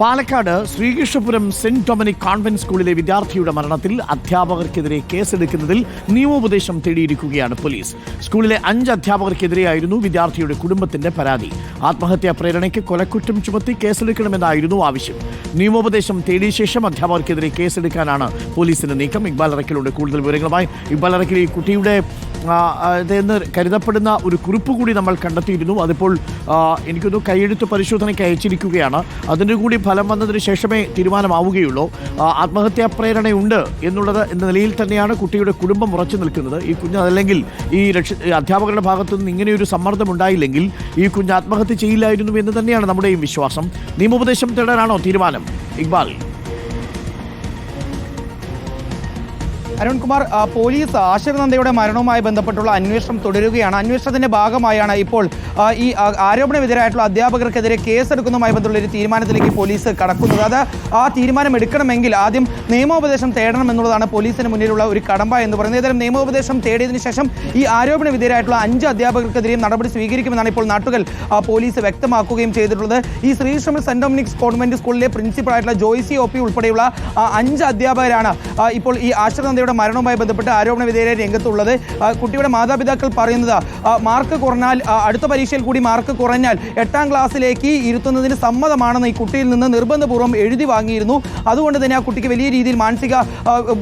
Palakkad Sreekrishnapuram saint Dominic convent സ്കൂളിലെ വിദ്യാർത്ഥിയുടെ മരണത്തിൽ അധ്യാപകർക്കെതിരെ കേസെടുക്കുന്നതിൽ നിയമോപദേശം തേടിയിരിക്കുകയാണ് പോലീസ്. സ്കൂളിലെ 5 അധ്യാപകർക്കെതിരെയായിരുന്നു വിദ്യാർത്ഥിയുടെ കുടുംബത്തിന്റെ പരാതി. ആത്മഹത്യാ പ്രേരണയ്ക്ക് കൊലക്കുറ്റം ചുമത്തി കേസെടുക്കണമെന്നായിരുന്നു ആവശ്യം. നിയമോപദേശം തേടിയ ശേഷം അധ്യാപകർക്കെതിരെ കേസെടുക്കാനാണ് പോലീസിന്റെ നീക്കം. ഇക്ബാൽ അറക്കലുണ്ട് കൂടുതൽ വിവരങ്ങളുമായി. ഇക്ബാൽ അറക്കൽ, ഈ കുട്ടിയുടെ എന്ന് കരുതപ്പെടുന്ന ഒരു കുറിപ്പ് കൂടി നമ്മൾ കണ്ടെത്തിയിരുന്നു. അതിപ്പോൾ എനിക്കൊന്ന് കൈയെഴുത്ത് പരിശോധനയ്ക്ക് അയച്ചിരിക്കുകയാണ്. അതിൻ്റെ കൂടി ഫലം വന്നതിന് ശേഷമേ തീരുമാനമാവുകയുള്ളൂ. ആത്മഹത്യാ പ്രേരണയുണ്ട് എന്നുള്ളത് എന്ന നിലയിൽ തന്നെയാണ് കുട്ടിയുടെ കുടുംബം ഉറച്ചു നിൽക്കുന്നത്. ഈ കുഞ്ഞ് അതല്ലെങ്കിൽ ഈ അധ്യാപകരുടെ ഭാഗത്തു നിന്ന് ഇങ്ങനെയൊരു സമ്മർദ്ദം ഉണ്ടായില്ലെങ്കിൽ ഈ കുഞ്ഞ് ആത്മഹത്യ ചെയ്യില്ലായിരുന്നു എന്ന് തന്നെയാണ് നമ്മുടെയും വിശ്വാസം. നിയമോപദേശം തേടാനാണോ തീരുമാനം, ഇക്ബാൽ? അരുൺകുമാർ, പോലീസ് ആശിർ നന്ദയുടെ മരണവുമായി ബന്ധപ്പെട്ടുള്ള അന്വേഷണം തുടരുകയാണ്. അന്വേഷണത്തിന്റെ ഭാഗമായാണ് ഇപ്പോൾ ഈ ആരോപണവിധേയരായിട്ടുള്ള അധ്യാപകർക്കെതിരെ കേസെടുക്കുന്നതുമായി ബന്ധമുള്ള ഒരു തീരുമാനത്തിലേക്ക് പോലീസ് കടക്കുന്നത്. അത് ആ തീരുമാനം എടുക്കണമെങ്കിൽ ആദ്യം നിയമോപദേശം തേടണം എന്നുള്ളതാണ് പോലീസിന് മുന്നിലുള്ള ഒരു കടമ്പ എന്ന് പറയുന്നത്. ഏതായാലും നിയമോപദേശം തേടിയതിനു ശേഷം ഈ ആരോപണവിധേയരായിട്ടുള്ള 5 അധ്യാപകർക്കെതിരെയും നടപടി സ്വീകരിക്കുമെന്നാണ് ഇപ്പോൾ നാട്ടുകൾ പോലീസ് വ്യക്തമാക്കുകയും ചെയ്തിട്ടുള്ളത്. ഈ ശ്രീകൃഷ്ണപുരം സെന്റ് ഡൊമിനിക്സ് കോൺവെന്റ് സ്കൂളിലെ പ്രിൻസിപ്പളായിട്ടുള്ള ജോയ്സി OP ഉൾപ്പെടെയുള്ള 5 അധ്യാപകരാണ് ഇപ്പോൾ ഈ ആശിർ നന്ദയുടെ മരണവുമായി ബന്ധപ്പെട്ട് ആരോപണ വിധേയരായി രംഗത്തുള്ളത്. കുട്ടിയുടെ മാതാപിതാക്കൾ പറയുന്നത് മാർക്ക് കുറഞ്ഞാൽ, അടുത്ത പരീക്ഷയിൽ കൂടി മാർക്ക് കുറഞ്ഞാൽ 8ാം ക്ലാസ്സിലേക്ക് ഇരുത്തുന്നതിന് സമ്മതമാണെന്ന് ഈ കുട്ടിയിൽ നിന്ന് നിർബന്ധപൂർവ്വം എഴുതി വാങ്ങിയിരുന്നു. അതുകൊണ്ട് തന്നെ ആ കുട്ടിക്ക് വലിയ രീതിയിൽ മാനസിക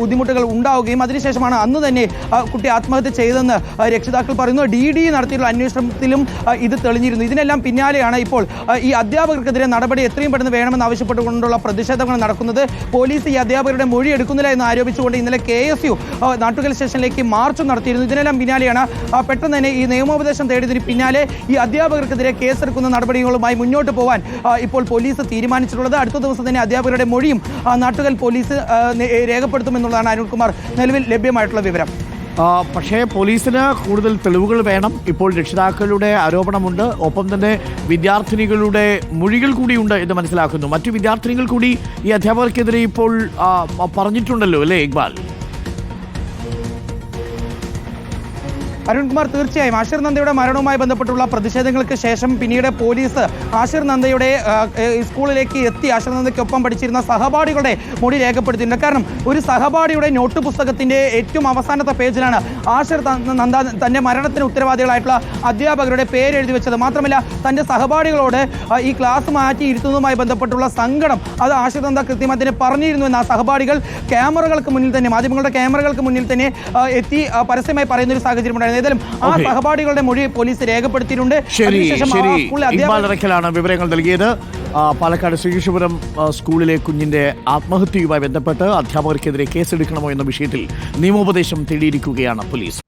ബുദ്ധിമുട്ടുകൾ ഉണ്ടാവുകയും അതിനുശേഷമാണ് അന്ന് തന്നെ കുട്ടി ആത്മഹത്യ ചെയ്തെന്ന് രക്ഷിതാക്കൾ പറയുന്നു. DD നടത്തിയിട്ടുള്ള അന്വേഷണത്തിലും ഇത് തെളിഞ്ഞിരുന്നു. ഇതിനെല്ലാം പിന്നാലെയാണ് ഇപ്പോൾ ഈ അധ്യാപകർക്കെതിരെ നടപടി എത്രയും പെട്ടെന്ന് വേണമെന്ന് ആവശ്യപ്പെട്ടുകൊണ്ടുള്ള പ്രതിഷേധങ്ങൾ നടക്കുന്നത്. പോലീസ് ഈ അധ്യാപകരുടെ മൊഴി എടുക്കുന്നില്ല എന്ന് ആരോപിച്ചുകൊണ്ട് ഇന്നലെ KSU നാട്ടുകൽ സ്റ്റേഷനിലേക്ക് മാർച്ച് നടത്തിയിരുന്നു. ഇതിനെല്ലാം പിന്നാലെയാണ് പെട്ടെന്ന് തന്നെ ഈ നിയമോപദേശം തേടിയതിന് പിന്നാലെ ഈ അധ്യാപകർക്കെതിരെ കേസെടുക്കുന്ന നടപടികളുമായി മുന്നോട്ട് പോകാൻ ഇപ്പോൾ പോലീസ് തീരുമാനിച്ചിട്ടുള്ളത്. അടുത്ത ദിവസം തന്നെ അധ്യാപകരുടെ മൊഴിയും നാട്ടുകൽ പോലീസ് രേഖപ്പെടുത്തുമെന്നുള്ളതാണ് അരുൺകുമാർ നിലവിൽ ലഭ്യമായിട്ടുള്ള വിവരം. പക്ഷേ പോലീസിന് കൂടുതൽ തെളിവുകൾ വേണം. ഇപ്പോൾ രക്ഷിതാക്കളുടെ ആരോപണമുണ്ട്, ഒപ്പം തന്നെ വിദ്യാർത്ഥിനികളുടെ മൊഴികൾ കൂടിയുണ്ട് എന്ന് മനസ്സിലാക്കുന്നു. മറ്റു വിദ്യാർത്ഥിനികൾ കൂടി ഈ അധ്യാപകർക്കെതിരെ ഇപ്പോൾ പറഞ്ഞിട്ടുണ്ടല്ലോ, അല്ലേ ഇക്ബാൽ? അരുൺകുമാർ, തീർച്ചയായും ആശിർ നന്ദയുടെ മരണവുമായി ബന്ധപ്പെട്ടുള്ള പ്രതിഷേധങ്ങൾക്ക് ശേഷം പിന്നീട് പോലീസ് ആശിർ നന്ദയുടെ സ്കൂളിലേക്ക് എത്തി ആശിർ നന്ദയ്ക്കൊപ്പം പഠിച്ചിരുന്ന സഹപാഠികളുടെ മൊഴി രേഖപ്പെടുത്തിയിട്ടുണ്ട്. കാരണം ഒരു സഹപാഠിയുടെ നോട്ട് പുസ്തകത്തിന്റെ ഏറ്റവും അവസാനത്തെ പേജിലാണ് ആശിർ നന്ദ തന്റെ മരണത്തിന് ഉത്തരവാദികളായിട്ടുള്ള അധ്യാപകരുടെ പേര് എഴുതി വെച്ചത്. മാത്രമല്ല തന്റെ സഹപാഠികളോട് ഈ ക്ലാസ് മാറ്റി ഇരുത്തുന്നതുമായി ബന്ധപ്പെട്ടുള്ള സങ്കടം അത് ആശിർ നന്ദ കൃത്യമായി തന്നെ പറഞ്ഞിരുന്നു എന്ന് ആ സഹപാഠികൾ ക്യാമറകൾക്ക് മുന്നിൽ തന്നെ, മാധ്യമങ്ങളുടെ ക്യാമറകൾക്ക് മുന്നിൽ തന്നെ എത്തി പരസ്യമായി പറയുന്ന ഒരു സാഹചര്യം ഉണ്ടായിരുന്നു. ഏതായാലും ആ സഹപാഠികളുടെ മൊഴി പോലീസ് രേഖപ്പെടുത്തിയിട്ടുണ്ട്. വിവരങ്ങൾ നൽകിയത്. പാലക്കാട് ശ്രീകൃഷ്ണപുരം സ്കൂളിലെ കുഞ്ഞിന്റെ ആത്മഹത്യയുമായി ബന്ധപ്പെട്ട് അധ്യാപകർക്കെതിരെ കേസെടുക്കണമോ എന്ന വിഷയത്തിൽ നിയമോപദേശം തേടിയിരിക്കുകയാണ് പോലീസ്.